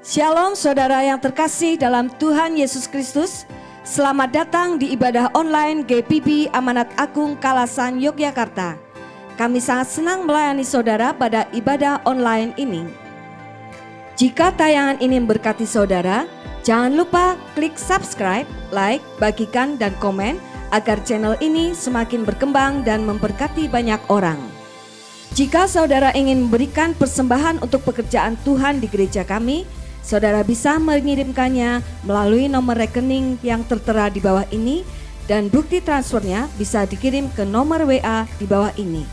Shalom saudara yang terkasih dalam Tuhan Yesus Kristus. Selamat datang di ibadah online GPB Amanat Agung Kalasan Yogyakarta. Kami sangat senang melayani saudara pada ibadah online ini. Jika tayangan ini memberkati saudara, jangan lupa klik subscribe, like, bagikan dan komen agar channel ini semakin berkembang dan memberkati banyak orang. Jika saudara ingin memberikan persembahan untuk pekerjaan Tuhan di gereja kami, saudara bisa mengirimkannya melalui nomor rekening yang tertera di bawah ini dan bukti transfernya bisa dikirim ke nomor WA di bawah ini.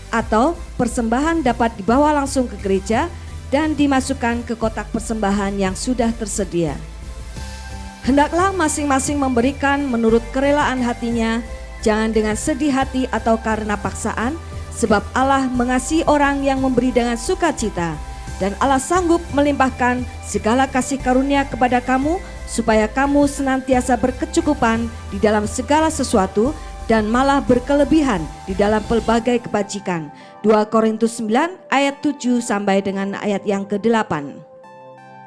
Atau persembahan dapat dibawa langsung ke gereja dan dimasukkan ke kotak persembahan yang sudah tersedia. Hendaklah masing-masing memberikan menurut kerelaan hatinya, jangan dengan sedih hati atau karena paksaan, sebab Allah mengasihi orang yang memberi dengan sukacita. Dan Allah sanggup melimpahkan segala kasih karunia kepada kamu, supaya kamu senantiasa berkecukupan di dalam segala sesuatu, dan malah berkelebihan di dalam pelbagai kebajikan. 2 Korintus 9 ayat 7 sampai dengan ayat yang ke-8.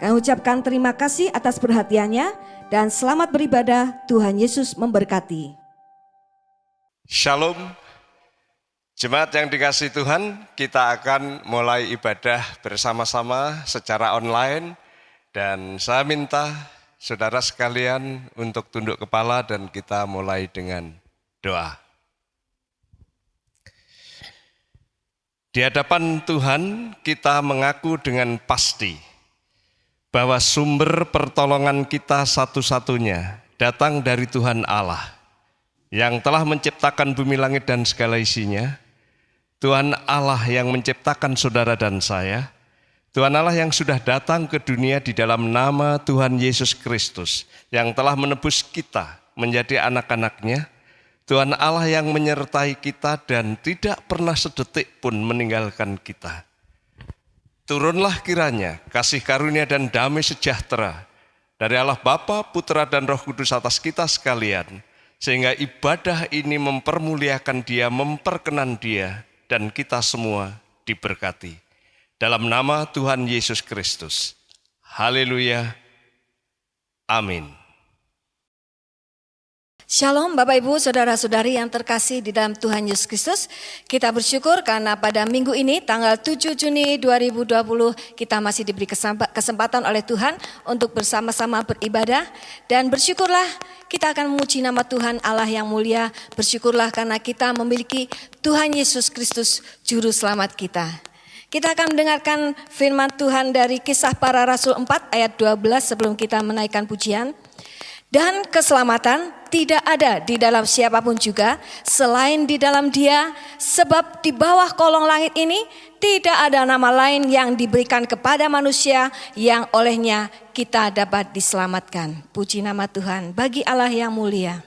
Kami ucapkan terima kasih atas perhatiannya, dan selamat beribadah. Tuhan Yesus memberkati. Shalom. Jemaat yang dikasihi Tuhan, kita akan mulai ibadah bersama-sama secara online, dan saya minta saudara sekalian untuk tunduk kepala dan kita mulai dengan doa. Di hadapan Tuhan kita mengaku dengan pasti bahwa sumber pertolongan kita satu-satunya datang dari Tuhan Allah yang telah menciptakan bumi langit dan segala isinya. Tuhan Allah yang menciptakan saudara dan saya, Tuhan Allah yang sudah datang ke dunia di dalam nama Tuhan Yesus Kristus, yang telah menebus kita menjadi anak-anak-Nya, Tuhan Allah yang menyertai kita dan tidak pernah sedetik pun meninggalkan kita. Turunlah kiranya kasih karunia dan damai sejahtera dari Allah Bapa, Putra dan Roh Kudus atas kita sekalian, sehingga ibadah ini mempermuliakan Dia, memperkenan Dia, dan kita semua diberkati. Dalam nama Tuhan Yesus Kristus. Haleluya. Amin. Shalom Bapak Ibu Saudara-saudari yang terkasih di dalam Tuhan Yesus Kristus. Kita bersyukur karena pada minggu ini tanggal 7 Juni 2020 kita masih diberi kesempatan oleh Tuhan untuk bersama-sama beribadah. Dan bersyukurlah kita akan memuji nama Tuhan Allah yang mulia. Bersyukurlah karena kita memiliki Tuhan Yesus Kristus Juru Selamat kita. Kita akan mendengarkan firman Tuhan dari Kisah Para Rasul 4 ayat 12 sebelum kita menaikkan pujian. Dan keselamatan tidak ada di dalam siapapun juga selain di dalam Dia, sebab di bawah kolong langit ini tidak ada nama lain yang diberikan kepada manusia yang olehnya kita dapat diselamatkan. Puji nama Tuhan bagi Allah yang mulia.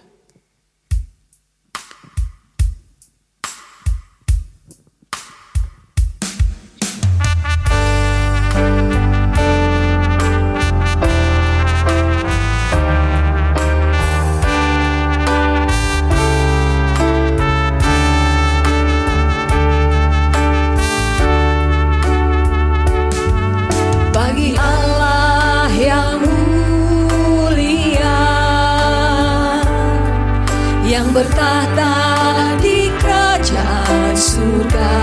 Bertahta di kerajaan surga,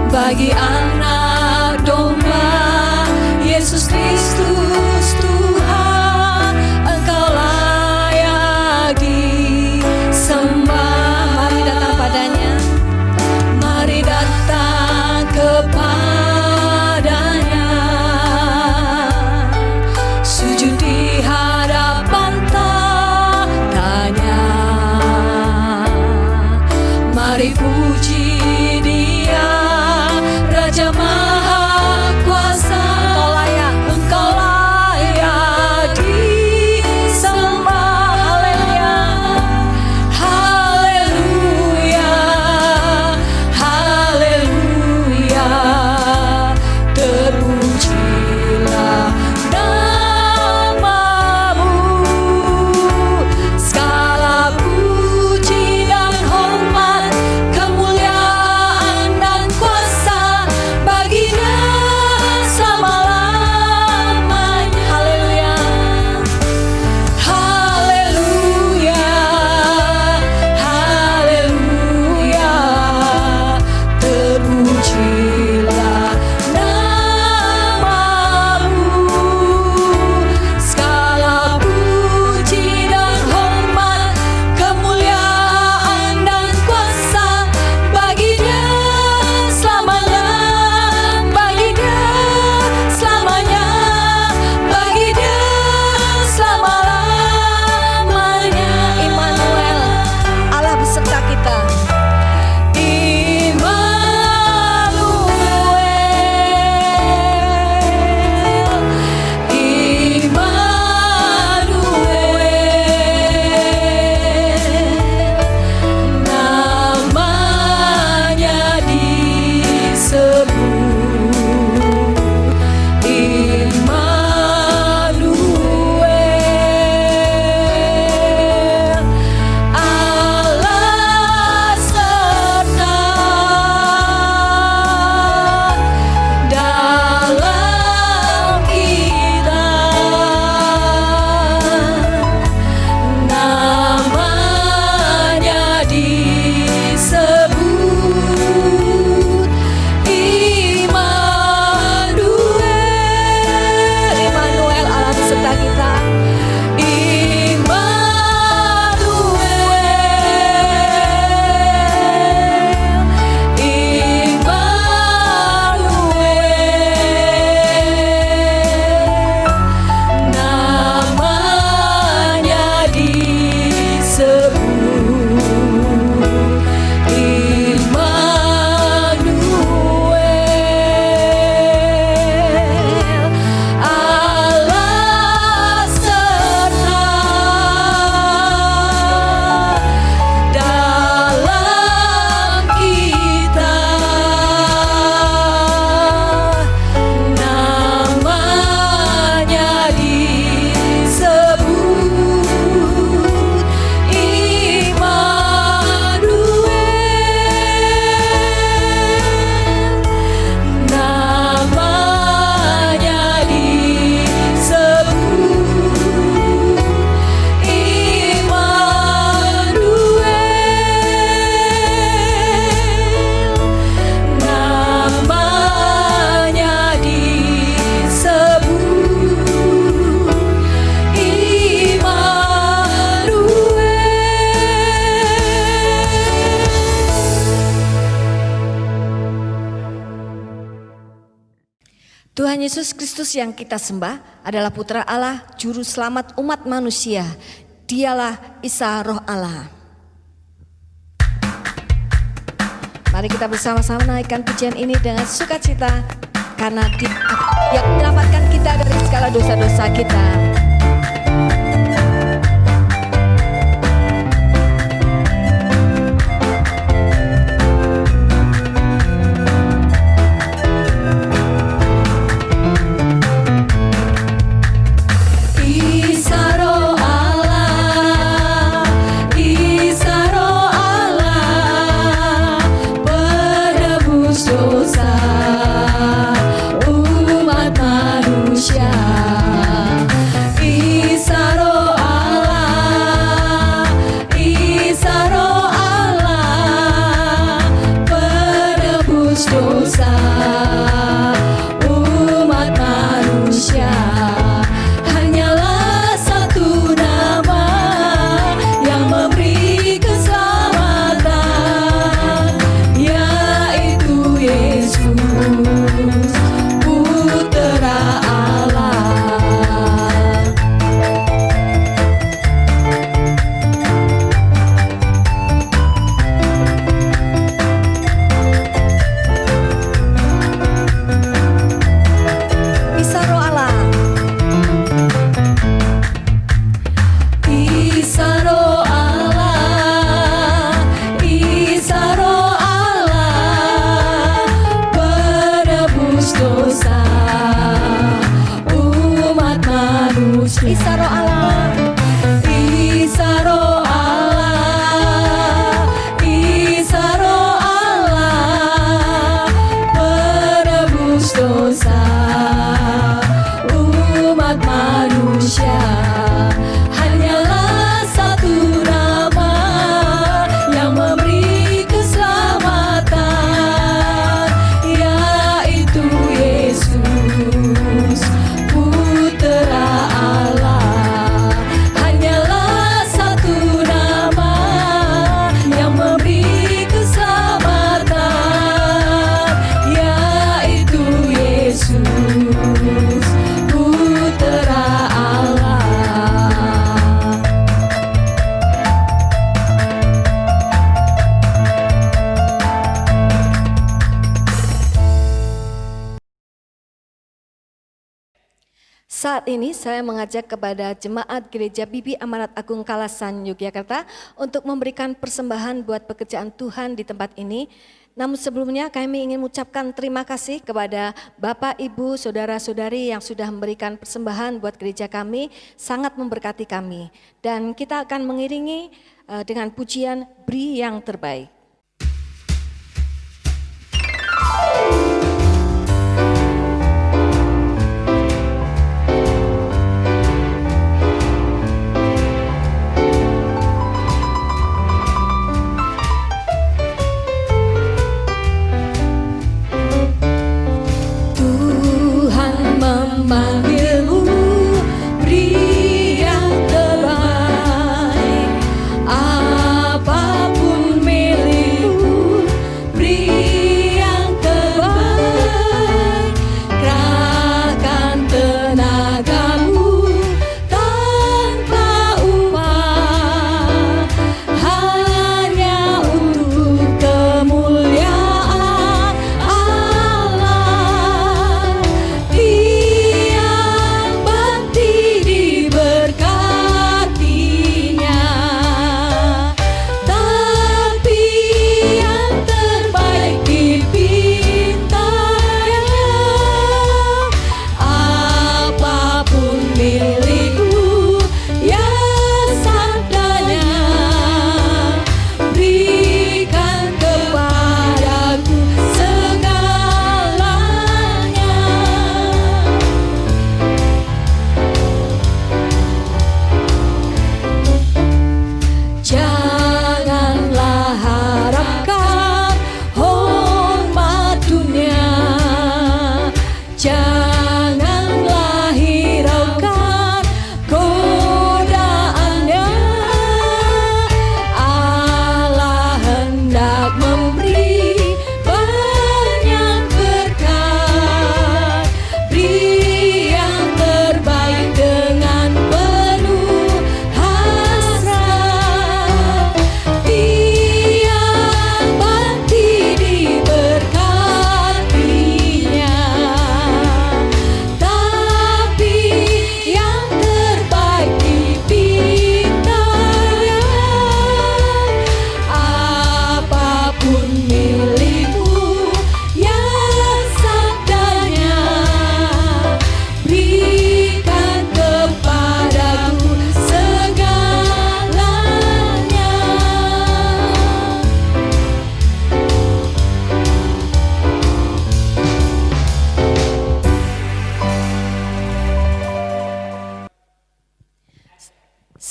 bagi anak domba Yesus Kristus Tuhan, Engkau layak disembah. Mari datang padanya, mari datang kepadanya, sujud di hadapan mari puji Dia, Raja Maha Kuasa. Engkau layak disembah. Haleluya, haleluya, haleluya. Terpujilah namamu, segala puji dan hormat Tuhan Yesus Kristus yang kita sembah adalah Putra Allah, Juru Selamat umat manusia. Dialah Isa Roh Allah. Mari kita bersama-sama naikkan pujian ini dengan sukacita, karena Dia yang menyelamatkan kita dari segala dosa-dosa kita. Isa Roh Allah, Isa Roh Allah, Isa Roh Allah, penebus dosa umat manusia. Hanyalah satu nama yang memberi keselamatan, yaitu Yesus, Putra Allah. Hanyalah satu nama yang memberi keselamatan, yaitu Yesus, Putra Allah. Saat ini saya mengajak kepada jemaat Gereja Bibi Amanat Agung Kalasan Yogyakarta untuk memberikan persembahan buat pekerjaan Tuhan di tempat ini. Namun sebelumnya kami ingin mengucapkan terima kasih kepada Bapak, Ibu, Saudara-saudari yang sudah memberikan persembahan buat gereja kami, sangat memberkati kami. Dan kita akan mengiringi dengan pujian Beri yang Terbaik. Memanggilmu, beri yang terbaik. Apapun milikmu, beri yang terbaik. Kerahkan tenagamu tanpa upah, hanya untuk kemuliaan Allah.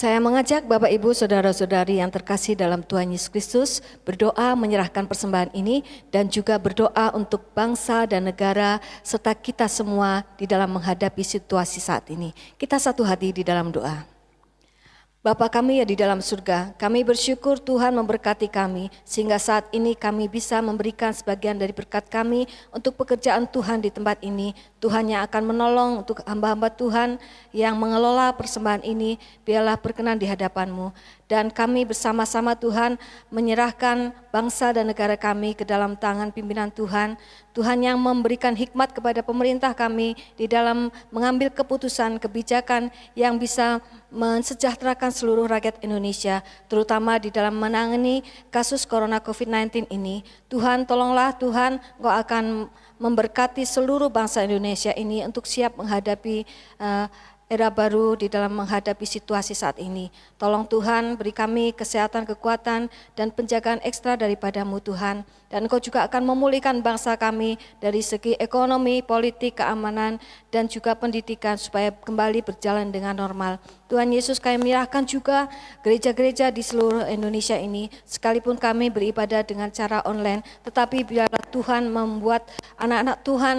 Saya mengajak Bapak Ibu Saudara-saudari yang terkasih dalam Tuhan Yesus Kristus berdoa menyerahkan persembahan ini dan juga berdoa untuk bangsa dan negara serta kita semua di dalam menghadapi situasi saat ini. Kita satu hati di dalam doa. Bapa kami ya di dalam surga, kami bersyukur Tuhan memberkati kami sehingga saat ini kami bisa memberikan sebagian dari berkat kami untuk pekerjaan Tuhan di tempat ini. Tuhan yang akan menolong untuk hamba-hamba Tuhan yang mengelola persembahan ini, biarlah berkenan di hadapan-Mu. Dan kami bersama-sama Tuhan menyerahkan bangsa dan negara kami ke dalam tangan pimpinan Tuhan. Tuhan yang memberikan hikmat kepada pemerintah kami di dalam mengambil keputusan kebijakan yang bisa mensejahterakan seluruh rakyat Indonesia, terutama di dalam menangani kasus corona COVID-19 ini. Tuhan tolonglah Tuhan, Engkau akan memberkati seluruh bangsa Indonesia ini untuk siap menghadapi era baru di dalam menghadapi situasi saat ini. Tolong Tuhan beri kami kesehatan, kekuatan, dan penjagaan ekstra daripada-Mu Tuhan. Dan Engkau juga akan memulihkan bangsa kami dari segi ekonomi, politik, keamanan, dan juga pendidikan supaya kembali berjalan dengan normal. Tuhan Yesus, kami menyerahkan juga gereja-gereja di seluruh Indonesia ini, sekalipun kami beribadah dengan cara online, tetapi biarlah Tuhan membuat anak-anak Tuhan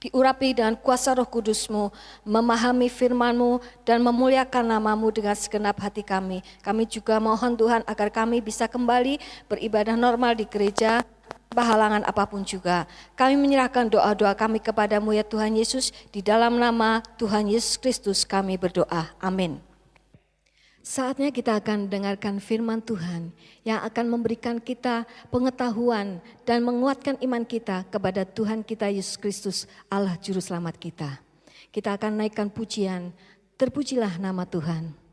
diurapi dengan kuasa Roh Kudus-Mu, memahami firman-Mu dan memuliakan nama-Mu dengan segenap hati kami. Kami juga mohon Tuhan agar kami bisa kembali beribadah normal di gereja, halangan apapun juga. Kami menyerahkan doa-doa kami kepada-Mu ya Tuhan Yesus, di dalam nama Tuhan Yesus Kristus kami berdoa. Amin. Saatnya kita akan dengarkan firman Tuhan yang akan memberikan kita pengetahuan dan menguatkan iman kita kepada Tuhan kita Yesus Kristus, Allah Juru Selamat kita. Kita akan naikkan pujian, terpujilah nama Tuhan.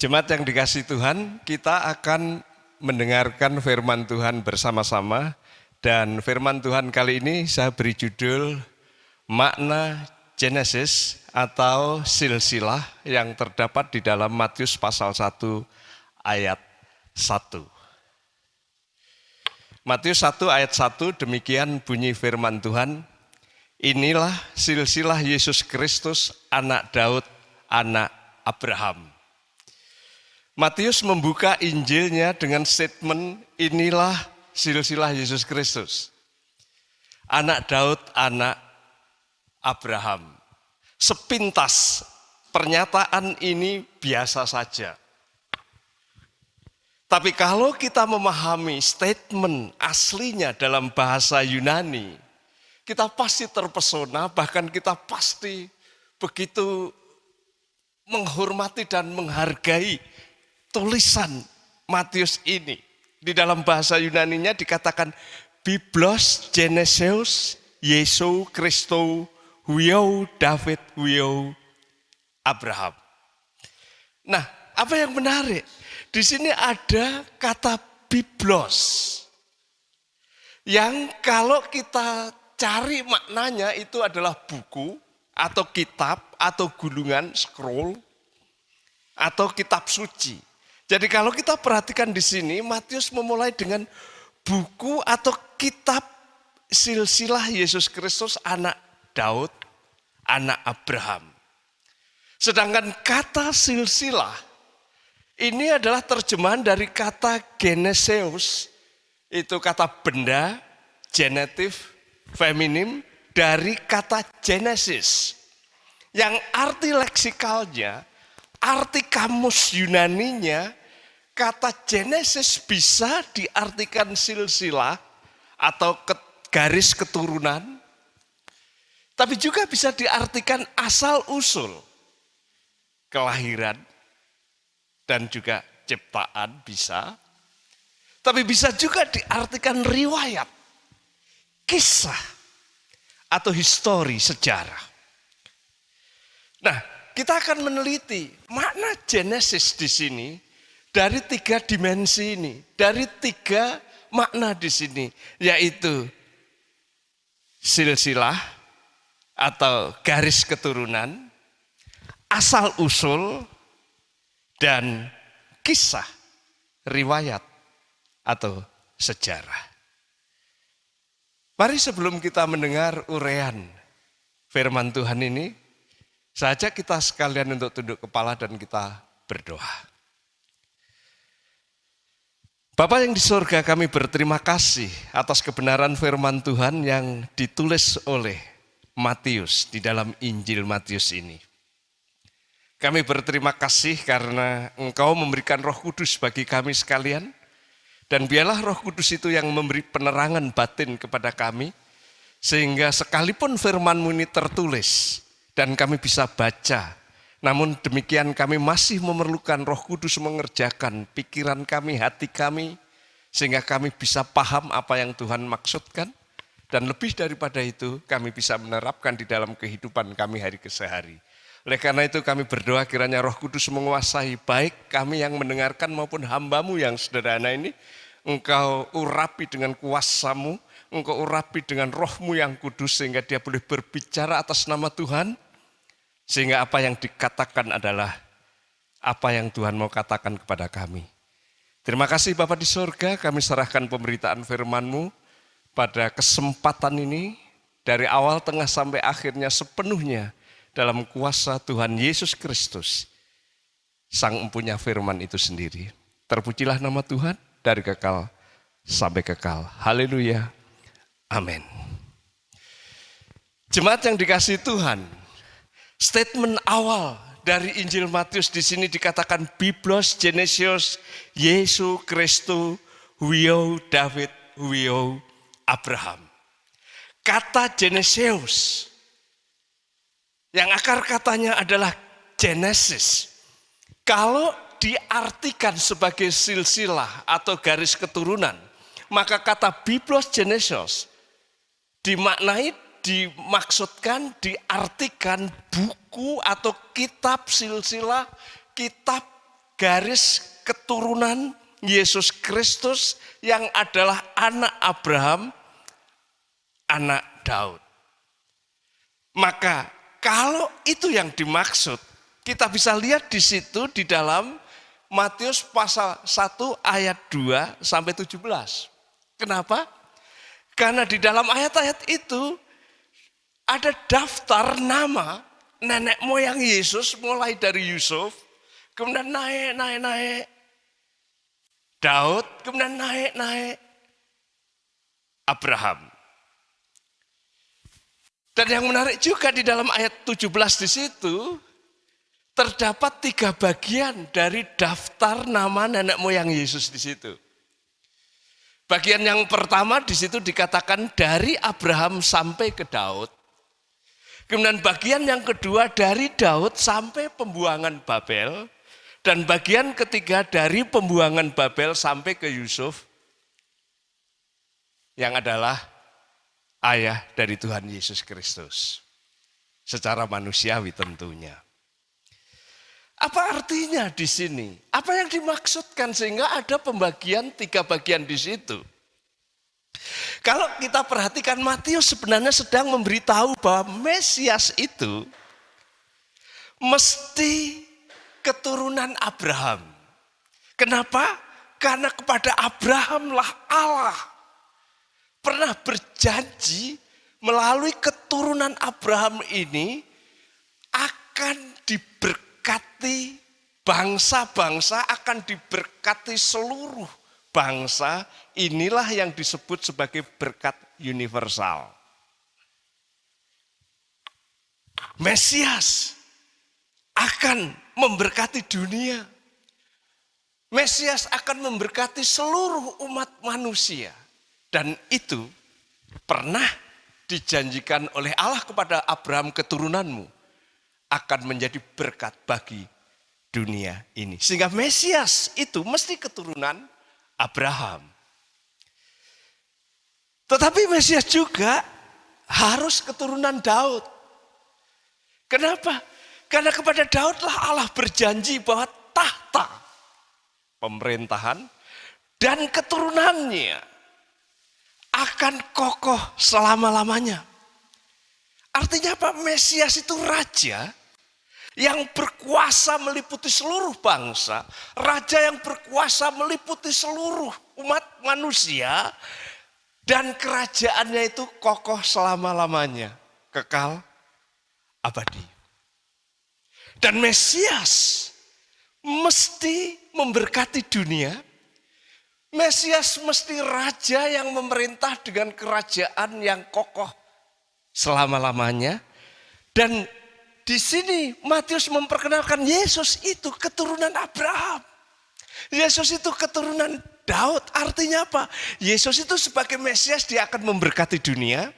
Jemaat yang dikasihi Tuhan, kita akan mendengarkan firman Tuhan bersama-sama. Dan firman Tuhan kali ini saya beri judul Makna Genesis atau silsilah yang terdapat di dalam Matius pasal 1 ayat 1. Matius 1 ayat 1 demikian bunyi firman Tuhan. Inilah silsilah Yesus Kristus, anak Daud, anak Abraham. Matius membuka Injilnya dengan statement, inilah silsilah Yesus Kristus. Anak Daud, anak Abraham. Sepintas pernyataan ini biasa saja. Tapi kalau kita memahami statement aslinya dalam bahasa Yunani, kita pasti terpesona, bahkan kita pasti begitu menghormati dan menghargai tulisan Matius ini. Di dalam bahasa Yunaninya dikatakan Biblos Geneseus Yesu Kristo huiou David huiou Abraham. Nah, apa yang menarik? Di sini ada kata Biblos. Yang kalau kita cari maknanya itu adalah buku atau kitab atau gulungan scroll atau kitab suci. Jadi kalau kita perhatikan di sini, Matius memulai dengan buku atau kitab silsilah Yesus Kristus anak Daud, anak Abraham. Sedangkan kata silsilah ini adalah terjemahan dari kata Geneseus, itu kata benda, genetif, feminim, dari kata Genesis. Yang arti leksikalnya, arti kamus Yunaninya, kata Genesis bisa diartikan silsilah atau garis keturunan, tapi juga bisa diartikan asal-usul, kelahiran, dan juga ciptaan bisa. Tapi bisa juga diartikan riwayat, kisah, atau histori, sejarah. Nah, kita akan meneliti makna Genesis di sini dari 3 dimensi ini, dari 3 makna di sini, yaitu silsilah atau garis keturunan, asal-usul, dan kisah, riwayat, atau sejarah. Mari sebelum kita mendengar uraian firman Tuhan ini, saja kita sekalian untuk tunduk kepala dan kita berdoa. Bapa yang di surga, kami berterima kasih atas kebenaran firman Tuhan yang ditulis oleh Matius di dalam Injil Matius ini. Kami berterima kasih karena Engkau memberikan Roh Kudus bagi kami sekalian, dan biarlah Roh Kudus itu yang memberi penerangan batin kepada kami, sehingga sekalipun firman-Mu ini tertulis, dan kami bisa baca, namun demikian kami masih memerlukan Roh Kudus mengerjakan pikiran kami, hati kami, sehingga kami bisa paham apa yang Tuhan maksudkan, dan lebih daripada itu kami bisa menerapkan di dalam kehidupan kami hari ke hari. Oleh karena itu kami berdoa kiranya Roh Kudus menguasai baik kami yang mendengarkan maupun hamba-Mu yang sederhana ini. Engkau urapi dengan kuasa-Mu, Engkau urapi dengan Roh-Mu yang kudus sehingga dia boleh berbicara atas nama Tuhan. Sehingga apa yang dikatakan adalah apa yang Tuhan mau katakan kepada kami. Terima kasih Bapa di surga, kami serahkan pemberitaan firman-Mu pada kesempatan ini dari awal, tengah, sampai akhirnya sepenuhnya dalam kuasa Tuhan Yesus Kristus, Sang Empunya firman itu sendiri. Terpujilah nama Tuhan dari kekal sampai kekal. Haleluya. Amin. Jemaat yang dikasihi Tuhan, statement awal dari Injil Matius di sini dikatakan Biblos Geneseus Yesu Kristo huiou David huiou Abraham. Kata Geneseus yang akar katanya adalah Genesis. Kalau diartikan sebagai silsilah atau garis keturunan, maka kata Biblos Geneseus dimaksudkan, diartikan buku atau kitab silsilah, kitab garis keturunan Yesus Kristus yang adalah anak Abraham, anak Daud. Maka kalau itu yang dimaksud, kita bisa lihat di situ di dalam Matius pasal 1 ayat 2 sampai 17. Kenapa? Karena di dalam ayat-ayat itu ada daftar nama nenek moyang Yesus mulai dari Yusuf, kemudian naik. Daud, kemudian naik. Abraham. Dan yang menarik juga di dalam ayat 17 di situ, terdapat 3 bagian dari daftar nama nenek moyang Yesus di situ. Bagian yang pertama di situ dikatakan dari Abraham sampai ke Daud. Kemudian bagian yang kedua dari Daud sampai pembuangan Babel. Dan bagian ketiga dari pembuangan Babel sampai ke Yusuf. Yang adalah ayah dari Tuhan Yesus Kristus. Secara manusiawi tentunya. Apa artinya di sini? Apa yang dimaksudkan sehingga ada pembagian 3 bagian di situ? Kalau kita perhatikan Matius sebenarnya sedang memberitahu bahwa Mesias itu mesti keturunan Abraham. Kenapa? Karena kepada Abrahamlah Allah pernah berjanji melalui keturunan Abraham ini akan diberkati. Bangsa-bangsa akan diberkati seluruh bangsa. Inilah yang disebut sebagai berkat universal. Mesias akan memberkati dunia. Mesias akan memberkati seluruh umat manusia. Dan itu pernah dijanjikan oleh Allah kepada Abraham, keturunanmu akan menjadi berkat bagi dunia ini. Sehingga Mesias itu mesti keturunan Abraham. Tetapi Mesias juga harus keturunan Daud. Kenapa? Karena kepada Daudlah Allah berjanji bahwa tahta pemerintahan dan keturunannya akan kokoh selama-lamanya. Artinya apa? Mesias itu raja yang berkuasa meliputi seluruh bangsa. Raja yang berkuasa meliputi seluruh umat manusia. Dan kerajaannya itu kokoh selama-lamanya. Kekal abadi. Dan Mesias mesti memberkati dunia. Mesias mesti raja yang memerintah dengan kerajaan yang kokoh selama-lamanya. Dan di sini Matius memperkenalkan Yesus itu keturunan Abraham. Yesus itu keturunan Daud. Artinya apa? Yesus itu sebagai Mesias dia akan memberkati dunia.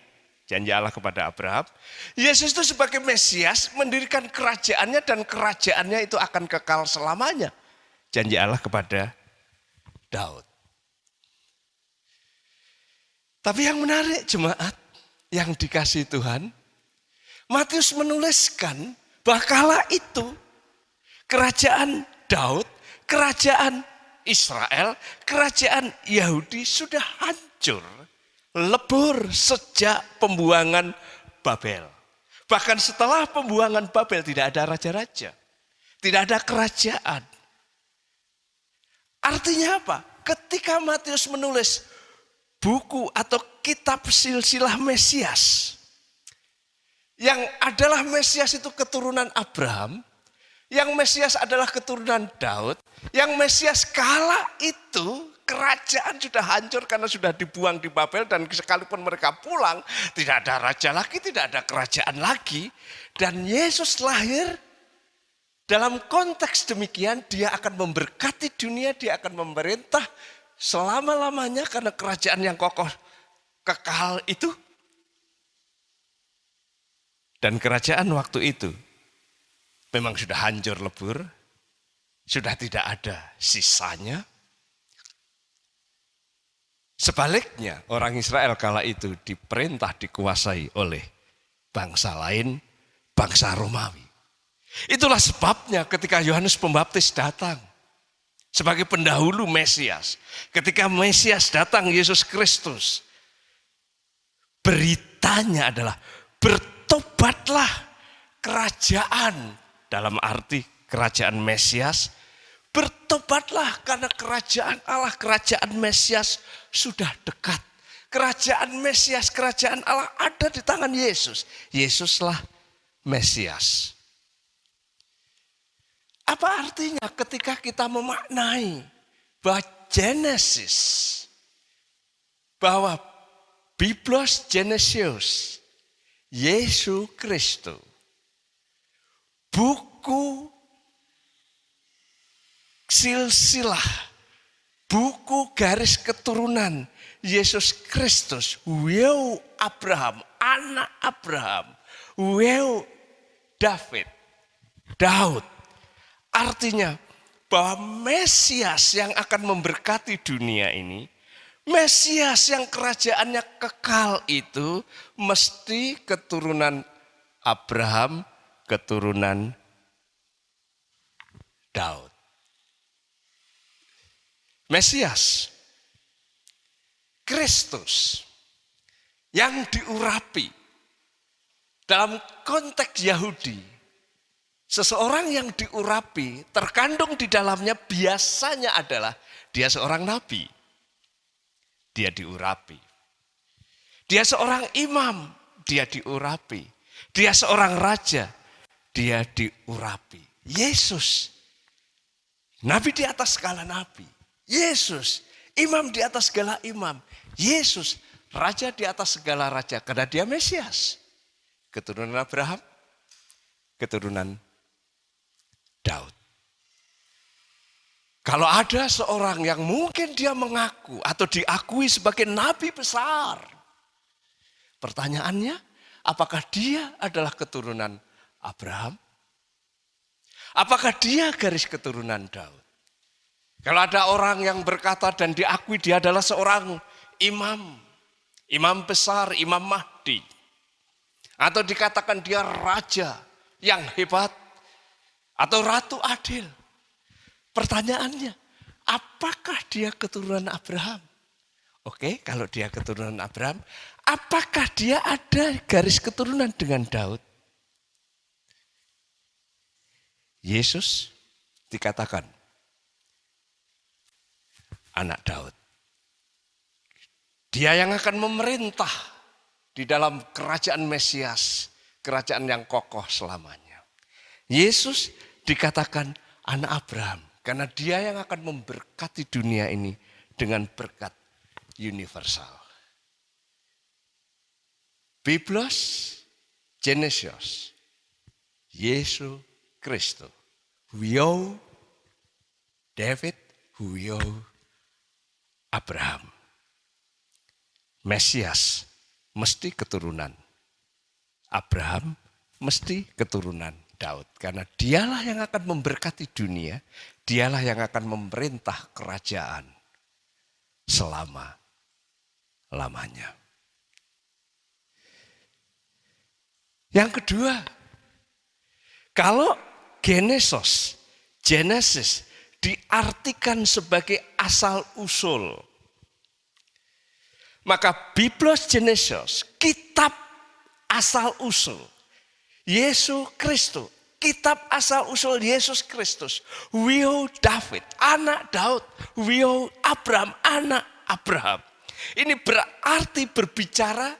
Janji Allah kepada Abraham. Yesus itu sebagai Mesias mendirikan kerajaannya dan kerajaannya itu akan kekal selamanya. Janji Allah kepada Daud. Tapi yang menarik jemaat yang dikasihi Tuhan, Matius menuliskan bahwa kala itu kerajaan Daud, kerajaan Israel, kerajaan Yahudi sudah hancur, lebur sejak pembuangan Babel. Bahkan setelah pembuangan Babel tidak ada raja-raja, tidak ada kerajaan. Artinya apa? Ketika Matius menulis buku atau kitab silsilah Mesias, yang adalah Mesias itu keturunan Abraham, yang Mesias adalah keturunan Daud, yang Mesias kala itu kerajaan sudah hancur karena sudah dibuang di Babel dan sekalipun mereka pulang tidak ada raja lagi, tidak ada kerajaan lagi. Dan Yesus lahir dalam konteks demikian, dia akan memberkati dunia, dia akan memerintah selama-lamanya karena kerajaan yang kokoh kekal itu. Dan kerajaan waktu itu memang sudah hancur lebur, sudah tidak ada sisanya. Sebaliknya orang Israel kala itu diperintah dikuasai oleh bangsa lain, bangsa Romawi. Itulah sebabnya ketika Yohanes Pembaptis datang, sebagai pendahulu Mesias. Ketika Mesias datang, Yesus Kristus, beritanya adalah bertobatlah, kerajaan, dalam arti kerajaan Mesias, bertobatlah karena kerajaan Allah, kerajaan Mesias sudah dekat. Kerajaan Mesias, kerajaan Allah ada di tangan Yesus. Yesuslah Mesias. Apa artinya ketika kita memaknai bahwa Genesis, bahwa Biblos Genesios, Yesus Kristus, buku silsilah, buku garis keturunan Yesus Kristus, Weu Abraham, anak Abraham, Weu Daud. Artinya bahwa Mesias yang akan memberkati dunia ini, Mesias yang kerajaannya kekal itu mesti keturunan Abraham, keturunan Daud. Mesias, Kristus yang diurapi dalam konteks Yahudi, seseorang yang diurapi terkandung di dalamnya biasanya adalah dia seorang nabi. Dia diurapi. Dia seorang imam, dia diurapi. Dia seorang raja, dia diurapi. Yesus, nabi di atas segala nabi. Yesus, imam di atas segala imam. Yesus, raja di atas segala raja. Karena dia Mesias. Keturunan Abraham, keturunan Daud. Kalau ada seorang yang mungkin dia mengaku atau diakui sebagai nabi besar. Pertanyaannya, apakah dia adalah keturunan Abraham? Apakah dia garis keturunan Daud? Kalau ada orang yang berkata dan diakui dia adalah seorang imam, imam besar, imam Mahdi. Atau dikatakan dia raja yang hebat atau ratu adil. Pertanyaannya, apakah dia keturunan Abraham? Oke, kalau dia keturunan Abraham, apakah dia ada garis keturunan dengan Daud? Yesus dikatakan anak Daud. Dia yang akan memerintah di dalam kerajaan Mesias, kerajaan yang kokoh selamanya. Yesus dikatakan anak Abraham. Karena dia yang akan memberkati dunia ini dengan berkat universal. Biblos Genesios, Yesus Kristus, Weu David, Weu Abraham. Mesias mesti keturunan Abraham, mesti keturunan Daud. Karena dialah yang akan memberkati dunia, dialah yang akan memerintah kerajaan selama-lamanya. Yang kedua, kalau Genesis diartikan sebagai asal-usul, maka Biblos Genesios, kitab asal-usul, Yesus Kristus, kitab asal-usul Yesus Kristus, Weu David, anak Daud, Weu Abraham, anak Abraham. Ini berarti berbicara,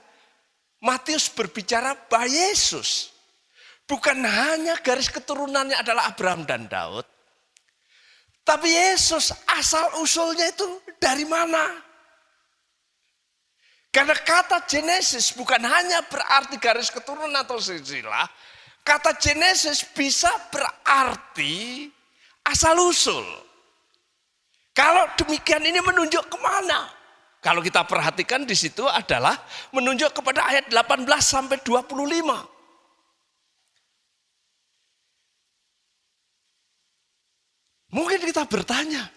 Matius berbicara bahwa Yesus bukan hanya garis keturunannya adalah Abraham dan Daud, tapi Yesus asal-usulnya itu dari mana? Karena kata Genesis bukan hanya berarti garis keturunan atau silsilah. Kata Genesis bisa berarti asal-usul. Kalau demikian ini menunjuk kemana? Kalau kita perhatikan di situ adalah menunjuk kepada ayat 18 sampai 25. Mungkin kita bertanya,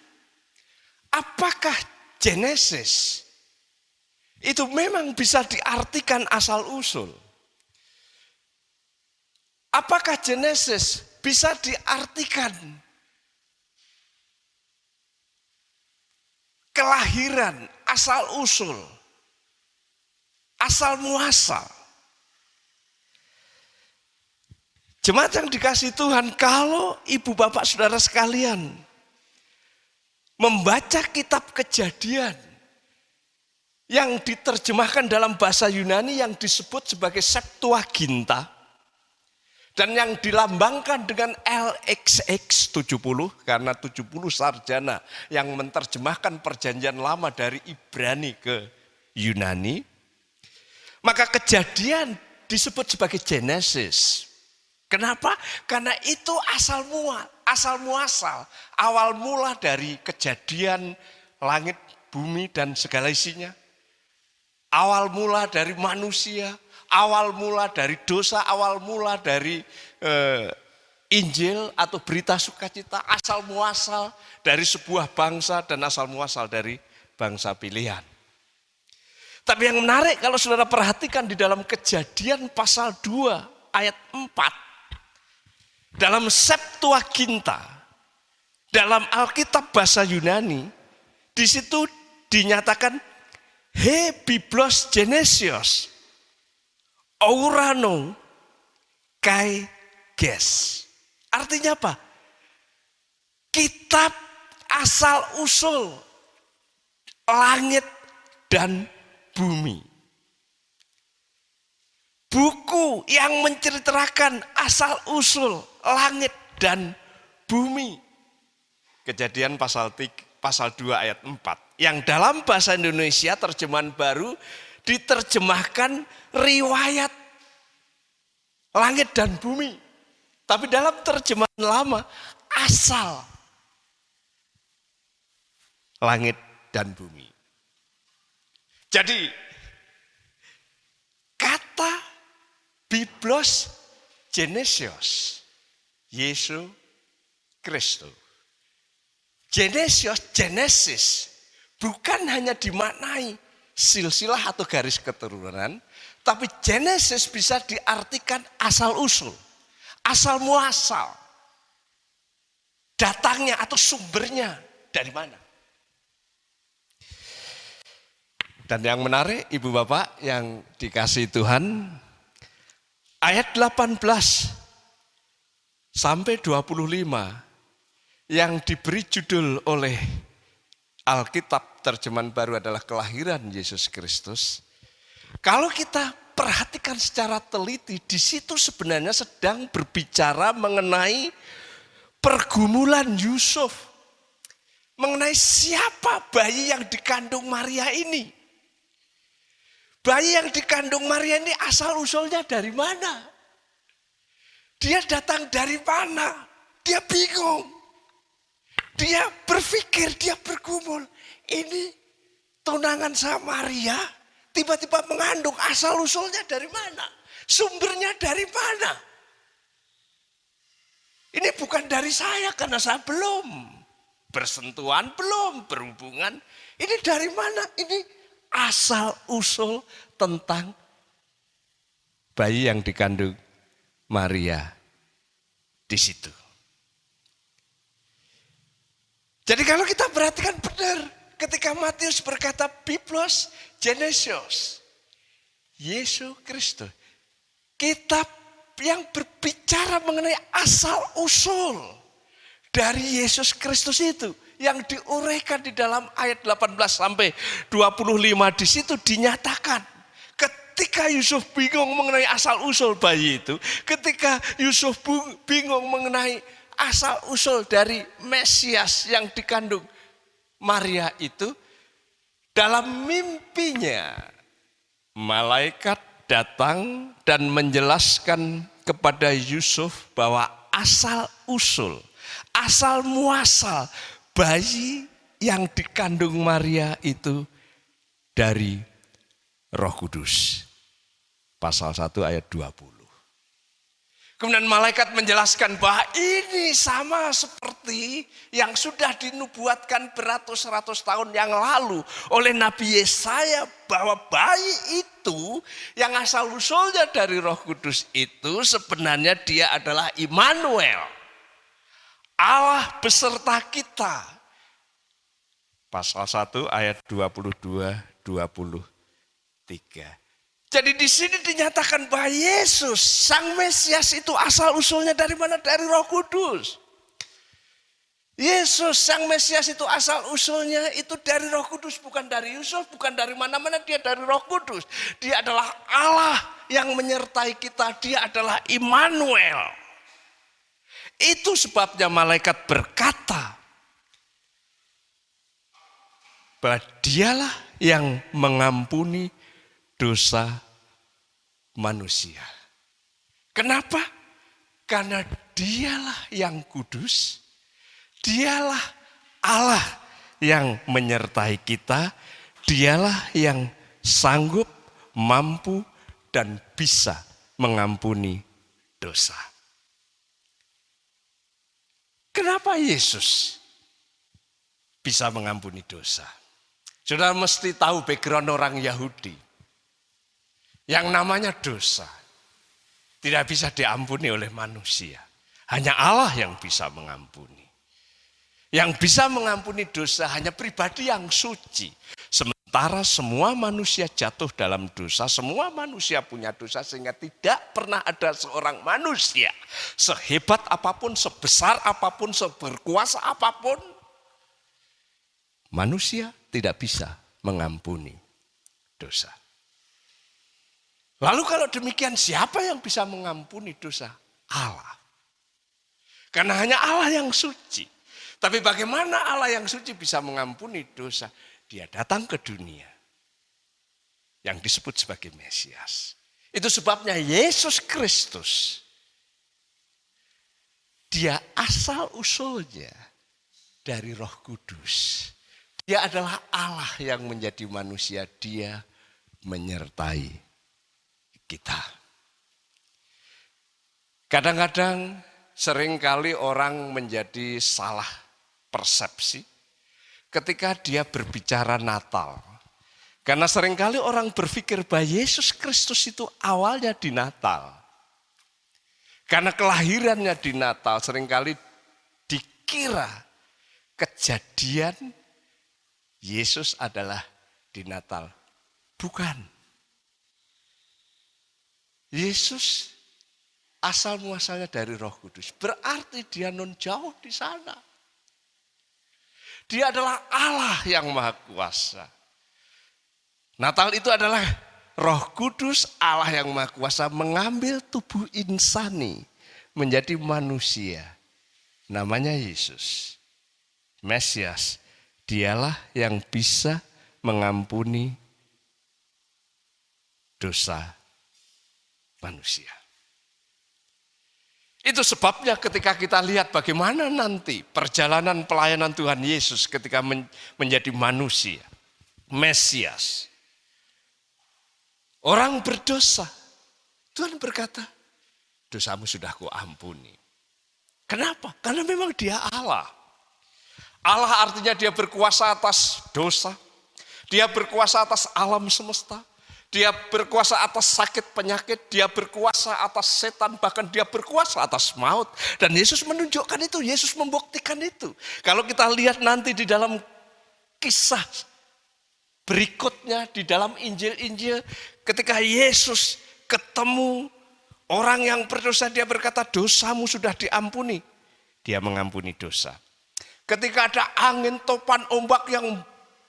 apakah Genesis itu memang bisa diartikan asal-usul? Apakah Genesis bisa diartikan kelahiran, asal usul, asal muasal. Jemaat yang dikasihi Tuhan, kalau ibu bapak saudara sekalian membaca kitab Kejadian yang diterjemahkan dalam bahasa Yunani yang disebut sebagai Septuaginta dan yang dilambangkan dengan LXX 70 karena 70 sarjana yang menerjemahkan perjanjian lama dari Ibrani ke Yunani, maka Kejadian disebut sebagai Genesis. Kenapa? Karena itu asal muasal, awal mula dari kejadian langit, bumi dan segala isinya. Awal mula dari manusia, awal mula dari dosa, awal mula dari Injil atau berita sukacita, asal muasal dari sebuah bangsa dan asal muasal dari bangsa pilihan. Tapi yang menarik kalau saudara perhatikan di dalam Kejadian pasal 2 ayat 4. Dalam Septuaginta, dalam Alkitab bahasa Yunani, di situ dinyatakan he biblos genesios aurano kai ges. Artinya apa? Kitab asal usul langit dan bumi. Buku yang menceritakan asal usul langit dan bumi. Kejadian pasal 2 ayat 4. Yang dalam bahasa Indonesia terjemahan baru diterjemahkan riwayat langit dan bumi. Tapi dalam terjemahan lama asal langit dan bumi. Jadi kata Biblos Genesios, Yesus Kristus. Genesis bukan hanya dimaknai silsilah atau garis keturunan, tapi Genesis bisa diartikan asal usul, asal muasal. Datangnya atau sumbernya dari mana? Dan yang menarik ibu bapak yang dikasihi Tuhan, ayat 18 sampai 25 yang diberi judul oleh Alkitab terjemahan baru adalah kelahiran Yesus Kristus. Kalau kita perhatikan secara teliti, di situ sebenarnya sedang berbicara mengenai pergumulan Yusuf. Mengenai siapa bayi yang dikandung Maria ini. Bayi yang dikandung Maria ini asal usulnya dari mana? Dia datang dari mana? Dia bingung. Dia berpikir, dia bergumul. Ini tunangan sama Maria, tiba-tiba mengandung, asal usulnya dari mana? Sumbernya dari mana? Ini bukan dari saya karena saya belum bersentuhan, belum berhubungan. Ini dari mana? Ini asal usul tentang bayi yang dikandung Maria di situ. Jadi kalau kita perhatikan benar ketika Matius berkata Biblos Genesios, Yesus Kristus, kitab yang berbicara mengenai asal usul dari Yesus Kristus itu. Yang diuraikan di dalam ayat 18 sampai 25 di situ dinyatakan. Ketika Yusuf bingung mengenai asal usul bayi itu, ketika Yusuf bingung mengenai asal usul dari Mesias yang dikandung Maria itu, dalam mimpinya malaikat datang dan menjelaskan kepada Yusuf bahwa asal usul, asal muasal bayi yang dikandung Maria itu dari Roh Kudus. Pasal 1 ayat 20. Kemudian malaikat menjelaskan bahwa ini sama seperti yang sudah dinubuatkan beratus-ratus tahun yang lalu oleh Nabi Yesaya, bahwa bayi itu yang asal usulnya dari Roh Kudus itu sebenarnya dia adalah Immanuel, Allah beserta kita. Pasal 1 ayat 22-23. Jadi di sini dinyatakan bahwa Yesus, Sang Mesias itu asal usulnya dari mana? Dari Roh Kudus. Yesus, Sang Mesias itu asal usulnya itu dari Roh Kudus. Bukan dari Yusuf, bukan dari mana-mana, dia dari Roh Kudus. Dia adalah Allah yang menyertai kita, dia adalah Immanuel. Itu sebabnya malaikat berkata, bahwa dialah yang mengampuni dosa manusia. Kenapa? Karena dialah yang kudus, dialah Allah yang menyertai kita, dialah yang sanggup, mampu, dan bisa mengampuni dosa. Kenapa Yesus bisa mengampuni dosa? Saudara mesti tahu background orang Yahudi. Yang namanya dosa tidak bisa diampuni oleh manusia. Hanya Allah yang bisa mengampuni. Yang bisa mengampuni dosa hanya pribadi yang suci. Sementara semua manusia jatuh dalam dosa, semua manusia punya dosa sehingga tidak pernah ada seorang manusia sehebat apapun, sebesar apapun, seberkuasa apapun, manusia tidak bisa mengampuni dosa. Lalu kalau demikian siapa yang bisa mengampuni dosa? Allah. Karena hanya Allah yang suci. Tapi bagaimana Allah yang suci bisa mengampuni dosa? Dia datang ke dunia yang disebut sebagai Mesias. Itu sebabnya Yesus Kristus, dia asal usulnya dari Roh Kudus. Dia adalah Allah yang menjadi manusia, dia menyertai kita. Kadang-kadang seringkali orang menjadi salah persepsi ketika dia berbicara Natal. Karena seringkali orang berpikir bahwa Yesus Kristus itu awalnya di Natal. Karena kelahirannya di Natal seringkali dikira kejadian Yesus adalah di Natal. Bukan. Yesus asal muasalnya dari Roh Kudus. Berarti dia non jauh di sana. Dia adalah Allah yang Maha Kuasa. Natal itu adalah Roh Kudus, Allah yang Maha Kuasa mengambil tubuh insani menjadi manusia. Namanya Yesus. Mesias. Dialah yang bisa mengampuni dosa manusia. Itu sebabnya ketika kita lihat bagaimana nanti perjalanan pelayanan Tuhan Yesus ketika menjadi manusia, Mesias. Orang berdosa, Tuhan berkata, dosamu sudah kuampuni. Kenapa? Karena memang dia Allah. Allah artinya dia berkuasa atas dosa. Dia berkuasa atas alam semesta. Dia berkuasa atas sakit penyakit. Dia berkuasa atas setan. Bahkan dia berkuasa atas maut. Dan Yesus menunjukkan itu. Yesus membuktikan itu. Kalau kita lihat nanti di dalam kisah berikutnya. Di dalam Injil-Injil. Ketika Yesus ketemu orang yang berdosa. Dia berkata dosamu sudah diampuni. Dia mengampuni dosa. Ketika ada angin topan ombak yang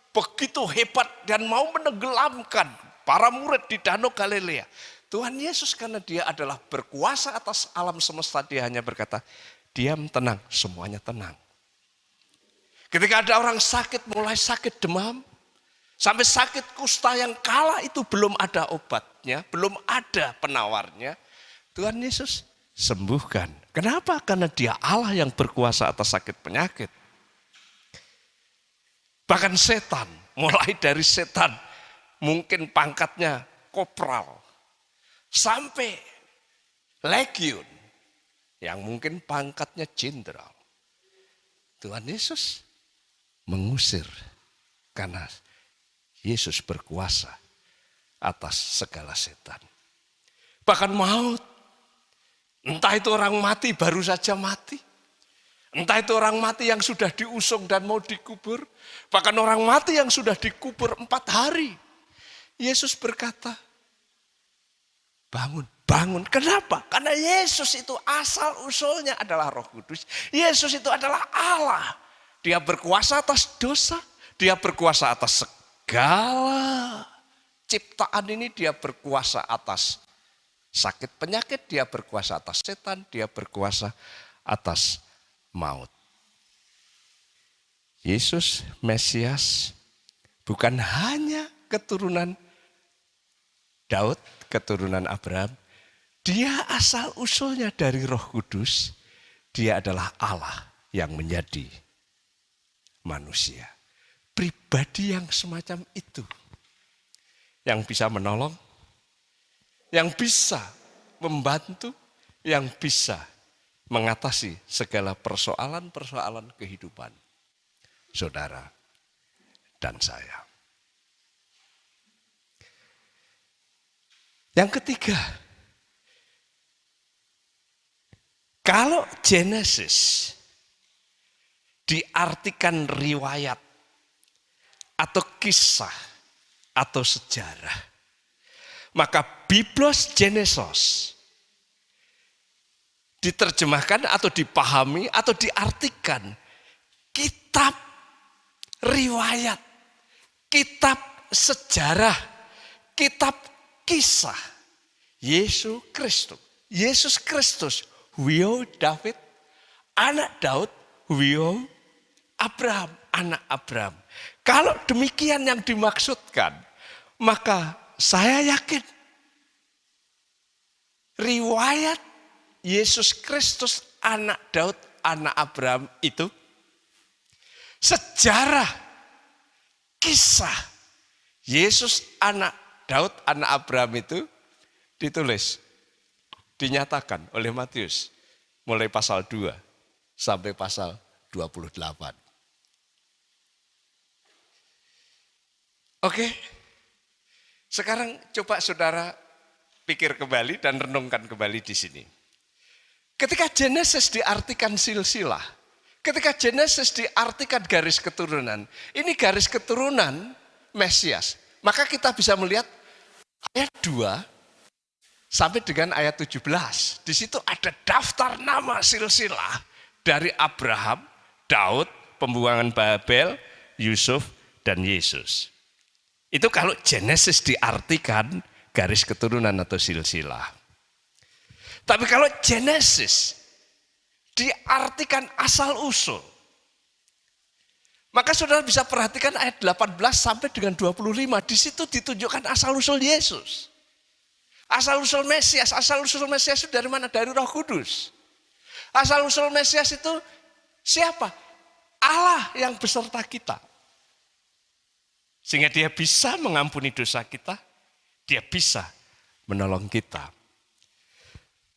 begitu hebat dan mau menenggelamkan para murid di Danau Galilea. Tuhan Yesus karena dia adalah berkuasa atas alam semesta, dia hanya berkata, diam tenang, semuanya tenang. Ketika ada orang sakit, mulai sakit demam, sampai sakit kusta yang kala itu belum ada obatnya, belum ada penawarnya. Tuhan Yesus sembuhkan. Kenapa? Karena dia Allah yang berkuasa atas sakit penyakit. Bahkan setan, mulai dari setan mungkin pangkatnya kopral sampai legiun yang mungkin pangkatnya jenderal. Tuhan Yesus mengusir karena Yesus berkuasa atas segala setan. Bahkan maut, entah itu orang mati baru saja mati Entah itu orang mati yang sudah diusung dan mau dikubur, bahkan orang mati yang sudah dikubur 4 hari. Yesus berkata, bangun, bangun. Kenapa? Karena Yesus itu asal usulnya adalah Roh Kudus. Yesus itu adalah Allah. Dia berkuasa atas dosa, dia berkuasa atas segala ciptaan ini, dia berkuasa atas sakit penyakit, dia berkuasa atas setan, dia berkuasa atas maut. Yesus Mesias bukan hanya keturunan Daud, keturunan Abraham. Dia asal usulnya dari Roh Kudus. Dia adalah Allah yang menjadi manusia. Pribadi yang semacam itu. Yang bisa menolong, yang bisa membantu, yang bisa mengatasi segala persoalan-persoalan kehidupan saudara dan saya. Yang ketiga, kalau Genesis diartikan riwayat atau kisah atau sejarah, maka Biblos Genesos diterjemahkan atau dipahami atau diartikan kitab riwayat, kitab sejarah, kitab kisah Yesus Kristus. Yesus Kristus, huio David, anak Daud, huio Abraham, anak Abraham. Kalau demikian yang dimaksudkan, maka saya yakin riwayat Yesus Kristus anak Daud, anak Abraham itu sejarah kisah Yesus anak Daud, anak Abraham itu ditulis, dinyatakan oleh Matius mulai pasal 2 sampai pasal 28. Oke, sekarang coba saudara pikir kembali dan renungkan kembali di sini. Ketika Genesis diartikan silsilah, ketika Genesis diartikan garis keturunan, ini garis keturunan Mesias. Maka kita bisa melihat ayat 2 sampai dengan ayat 17. Di situ ada daftar nama silsilah dari Abraham, Daud, pembuangan Babel, Yusuf, dan Yesus. Itu kalau Genesis diartikan garis keturunan atau silsilah. Tapi kalau Genesis diartikan asal usul, maka saudara bisa perhatikan ayat 18 sampai dengan 25. Di situ ditunjukkan asal usul Yesus. Asal usul Mesias. Asal usul Mesias itu dari mana? Dari Roh Kudus. Asal usul Mesias itu siapa? Allah yang beserta kita. Sehingga dia bisa mengampuni dosa kita. Dia bisa menolong kita.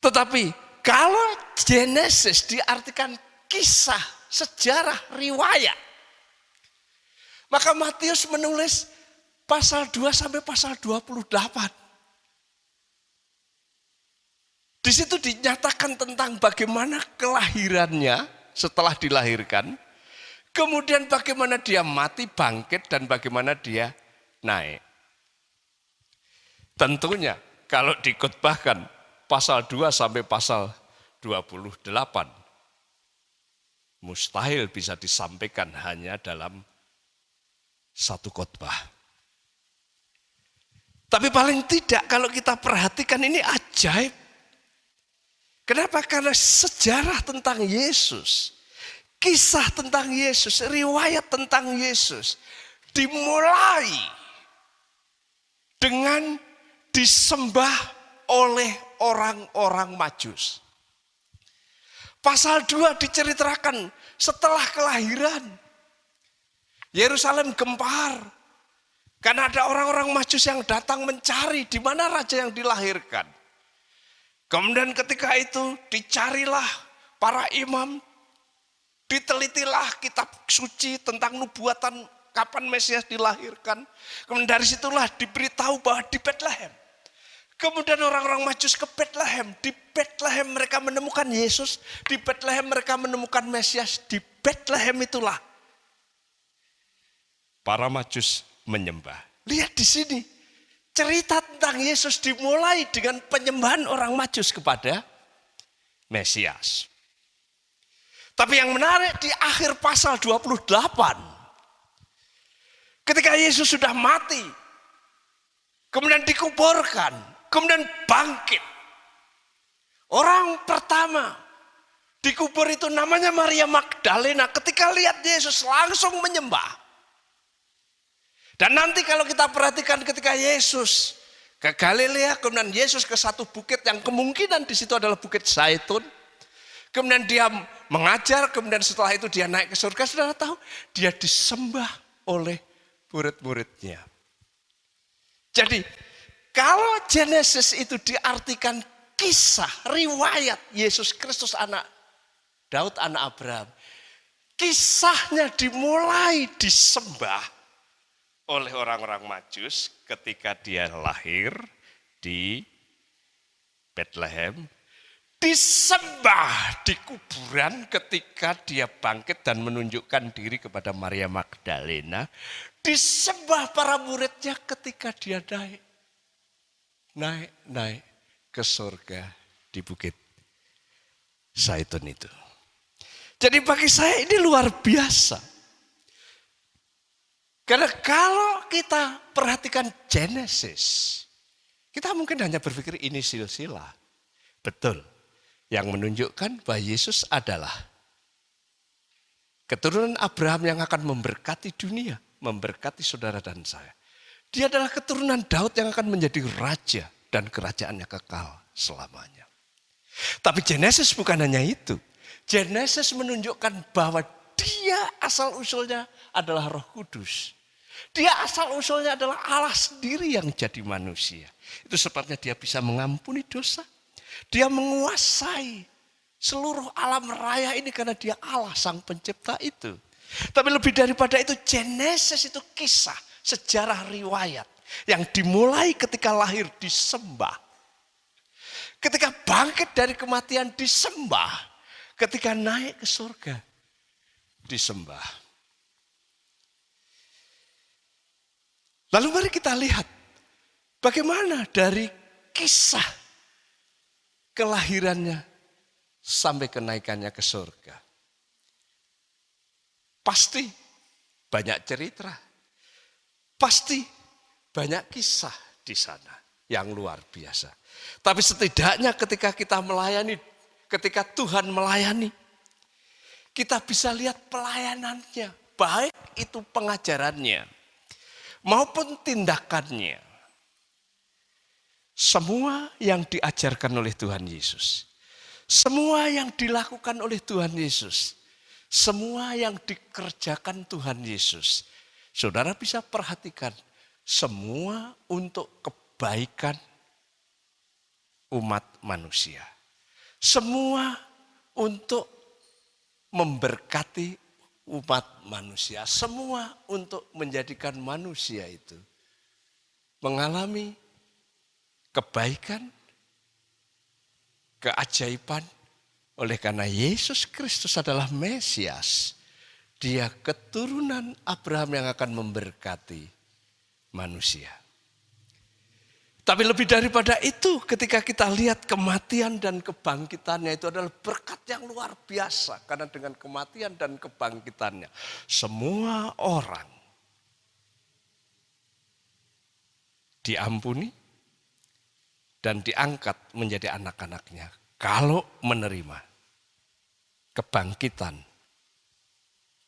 Tetapi kalau Genesis diartikan kisah, sejarah, riwayat, maka Matius menulis pasal 2 sampai pasal 28. Di situ dinyatakan tentang bagaimana kelahirannya setelah dilahirkan, kemudian bagaimana dia mati, bangkit, dan bagaimana dia naik. Tentunya kalau dikutbahkan pasal 2 sampai pasal 28, mustahil bisa disampaikan hanya dalam satu khotbah. Tapi paling tidak kalau kita perhatikan ini ajaib. Kenapa? Karena sejarah tentang Yesus, kisah tentang Yesus, riwayat tentang Yesus dimulai dengan disembah oleh orang-orang Majus. Pasal 2 diceritakan setelah kelahiran. Yerusalem gempar. Karena ada orang-orang Majus yang datang mencari di mana raja yang dilahirkan. Kemudian ketika itu dicarilah para imam, ditelitilah kitab suci tentang nubuatan kapan Mesias dilahirkan. Kemudian dari situlah diberitahu bahwa di Bethlehem. Kemudian orang-orang Majus ke Bethlehem. Di Bethlehem mereka menemukan Yesus. Di Bethlehem mereka menemukan Mesias. Di Bethlehem itulah para Majus menyembah. Lihat di sini. Cerita tentang Yesus dimulai dengan penyembahan orang Majus kepada Mesias. Tapi yang menarik di akhir pasal 28. Ketika Yesus sudah mati. Kemudian dikuburkan. Kemudian bangkit. Orang pertama dikubur itu namanya Maria Magdalena. Ketika lihat Yesus langsung menyembah. Dan nanti kalau kita perhatikan ketika Yesus ke Galilea. Kemudian Yesus ke satu bukit yang kemungkinan di situ adalah Bukit Zaitun. Kemudian dia mengajar. Kemudian setelah itu dia naik ke surga. Saudara tahu dia disembah oleh murid-muridnya. Jadi kalau Genesis itu diartikan kisah, riwayat Yesus Kristus anak Daud, anak Abraham. Kisahnya dimulai disembah oleh orang-orang Majus ketika dia lahir di Bethlehem. Disembah di kuburan ketika dia bangkit dan menunjukkan diri kepada Maria Magdalena. Disembah para muridnya ketika dia naik ke surga di Bukit Zaitun itu. Jadi bagi saya ini luar biasa. Karena kalau kita perhatikan Genesis, kita mungkin hanya berpikir ini silsilah. Betul. Yang menunjukkan bahwa Yesus adalah keturunan Abraham yang akan memberkati dunia, memberkati saudara dan saya. Dia adalah keturunan Daud yang akan menjadi raja dan kerajaannya kekal selamanya. Tapi Genesis bukan hanya itu. Genesis menunjukkan bahwa dia asal usulnya adalah Roh Kudus. Dia asal usulnya adalah Allah sendiri yang jadi manusia. Itu sebabnya dia bisa mengampuni dosa. Dia menguasai seluruh alam raya ini karena dia Allah sang pencipta itu. Tapi lebih daripada itu Genesis itu kisah. Sejarah riwayat yang dimulai ketika lahir disembah. Ketika bangkit dari kematian disembah. Ketika naik ke surga disembah. Lalu mari kita lihat bagaimana dari kisah kelahirannya sampai kenaikannya ke surga. Pasti banyak cerita. Pasti banyak kisah di sana yang luar biasa. Tapi setidaknya ketika kita melayani, ketika Tuhan melayani, kita bisa lihat pelayanannya. Baik itu pengajarannya maupun tindakannya. Semua yang diajarkan oleh Tuhan Yesus. Semua yang dilakukan oleh Tuhan Yesus. Semua yang dikerjakan Tuhan Yesus. Saudara bisa perhatikan semua untuk kebaikan umat manusia. Semua untuk memberkati umat manusia. Semua untuk menjadikan manusia itu mengalami kebaikan, keajaiban. Oleh karena Yesus Kristus adalah Mesias. Dia keturunan Abraham yang akan memberkati manusia. Tapi lebih daripada itu ketika kita lihat kematian dan kebangkitannya itu adalah berkat yang luar biasa. Karena dengan kematian dan kebangkitannya semua orang diampuni dan diangkat menjadi anak-anaknya. Kalau menerima kebangkitan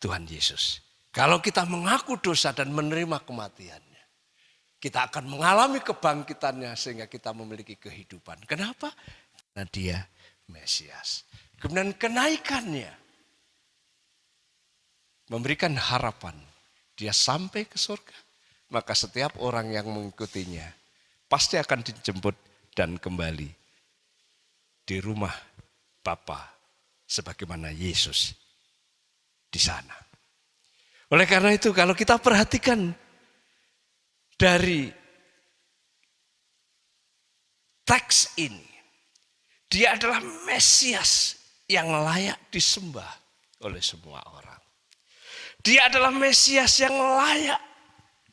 Tuhan Yesus. Kalau kita mengaku dosa dan menerima kematiannya, kita akan mengalami kebangkitannya sehingga kita memiliki kehidupan. Kenapa? Karena dia Mesias. Kemudian kenaikannya memberikan harapan. Dia sampai ke surga. Maka setiap orang yang mengikutinya pasti akan dijemput dan kembali di rumah Bapa sebagaimana Yesus di sana. Oleh karena itu kalau kita perhatikan dari teks ini, dia adalah Mesias yang layak disembah oleh semua orang. Dia adalah Mesias yang layak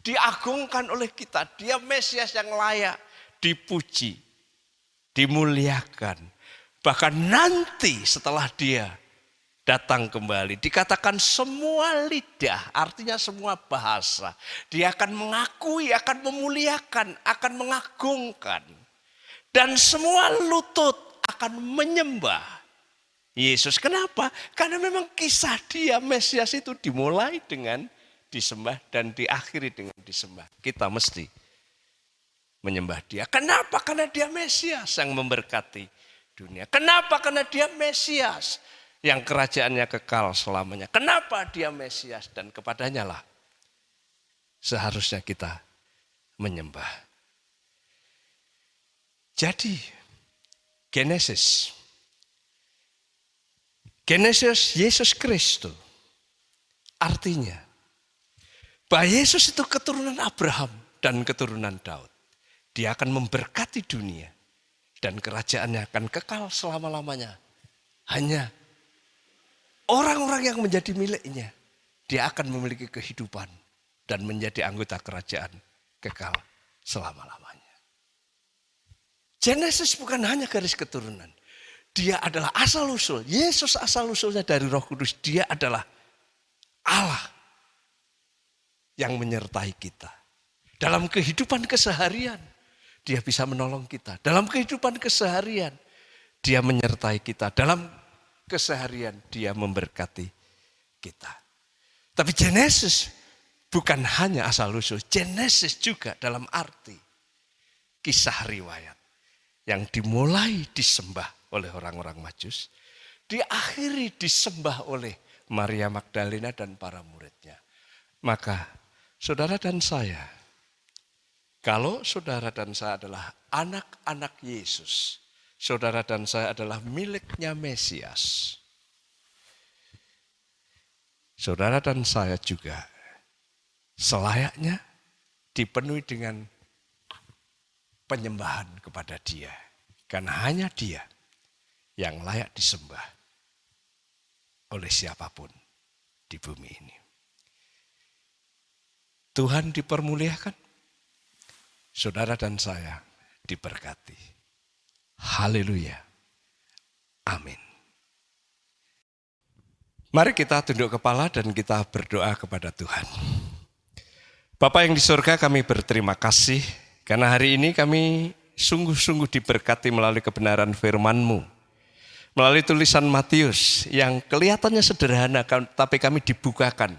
diagungkan oleh kita. Dia Mesias yang layak dipuji, dimuliakan. Bahkan nanti setelah dia datang kembali, dikatakan semua lidah, artinya semua bahasa. Dia akan mengakui, akan memuliakan, akan mengagungkan. Dan semua lutut akan menyembah Yesus. Kenapa? Karena memang kisah dia Mesias itu dimulai dengan disembah dan diakhiri dengan disembah. Kita mesti menyembah dia. Kenapa? Karena dia Mesias yang memberkati dunia. Kenapa? Karena dia Mesias yang kerajaannya kekal selamanya. Kenapa dia Mesias? Dan kepadanya lah seharusnya kita menyembah. Jadi Genesis Yesus Kristus artinya bahwa Yesus itu keturunan Abraham dan keturunan Daud. Dia akan memberkati dunia dan kerajaannya akan kekal selama-lamanya. Hanya orang-orang yang menjadi miliknya, dia akan memiliki kehidupan dan menjadi anggota kerajaan kekal selama-lamanya. Genesis bukan hanya garis keturunan. Dia adalah asal-usul. Yesus asal-usulnya dari Roh Kudus. Dia adalah Allah yang menyertai kita. Dalam kehidupan keseharian, dia bisa menolong kita. Dalam kehidupan keseharian, dia menyertai kita. Dalam keseharian, dia memberkati kita. Tapi Genesis bukan hanya asal-usul. Genesis juga dalam arti kisah riwayat yang dimulai disembah oleh orang-orang Majus, diakhiri disembah oleh Maria Magdalena dan para muridnya. Maka saudara dan saya, kalau saudara dan saya adalah anak-anak Yesus, saudara dan saya adalah miliknya Mesias. Saudara dan saya juga selayaknya dipenuhi dengan penyembahan kepada dia. Karena hanya dia yang layak disembah oleh siapapun di bumi ini. Tuhan dipermuliakan, saudara dan saya diberkati. Haleluya. Amin. Mari kita tunduk kepala dan kita berdoa kepada Tuhan. Bapa yang di surga, kami berterima kasih karena hari ini kami sungguh-sungguh diberkati melalui kebenaran firman-Mu. Melalui tulisan Matius yang kelihatannya sederhana tapi kami dibukakan.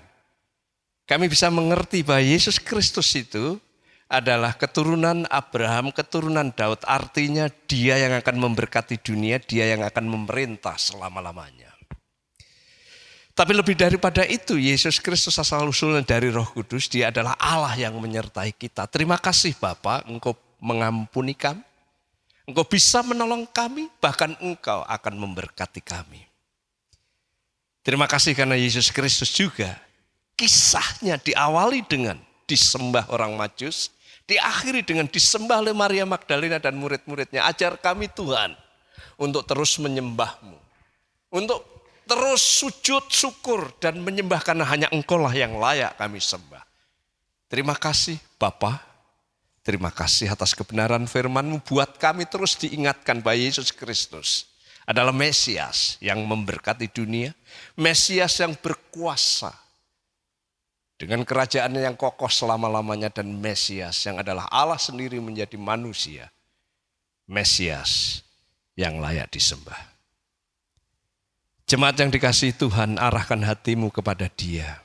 Kami bisa mengerti bahwa Yesus Kristus itu adalah keturunan Abraham, keturunan Daud. Artinya dia yang akan memberkati dunia, dia yang akan memerintah selama-lamanya. Tapi lebih daripada itu, Yesus Kristus asal-usulnya dari Roh Kudus, dia adalah Allah yang menyertai kita. Terima kasih Bapa, Engkau mengampuni kami. Engkau bisa menolong kami, bahkan Engkau akan memberkati kami. Terima kasih karena Yesus Kristus juga kisahnya diawali dengan disembah orang Majus, diakhiri dengan disembah oleh Maria Magdalena dan murid-muridnya. Ajar kami Tuhan untuk terus menyembah-Mu, untuk terus sujud syukur dan menyembah karena hanya Engkau lah yang layak kami sembah. Terima kasih Bapa. Terima kasih atas kebenaran firman-Mu, buat kami terus diingatkan bahwa Yesus Kristus adalah Mesias yang memberkati dunia, Mesias yang berkuasa dengan kerajaannya yang kokoh selama-lamanya, dan Mesias yang adalah Allah sendiri menjadi manusia, Mesias yang layak disembah. Jemaat yang dikasihi Tuhan, arahkan hatimu kepada Dia.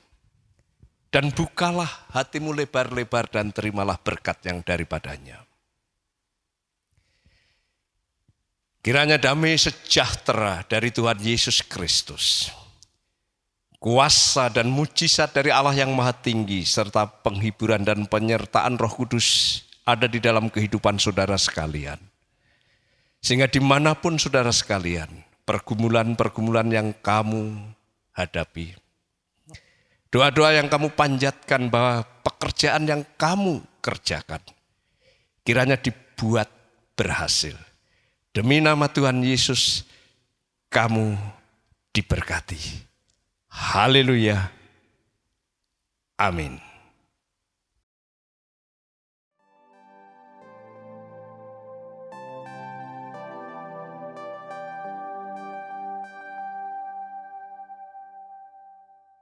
Dan bukalah hatimu lebar-lebar dan terimalah berkat yang daripadanya. Kiranya damai sejahtera dari Tuhan Yesus Kristus, kuasa dan mujizat dari Allah yang Maha Tinggi, serta penghiburan dan penyertaan Roh Kudus ada di dalam kehidupan saudara sekalian. Sehingga dimanapun saudara sekalian, pergumulan-pergumulan yang kamu hadapi, doa-doa yang kamu panjatkan, bahwa pekerjaan yang kamu kerjakan kiranya dibuat berhasil. Demi nama Tuhan Yesus, kamu diberkati. Haleluya. Amin.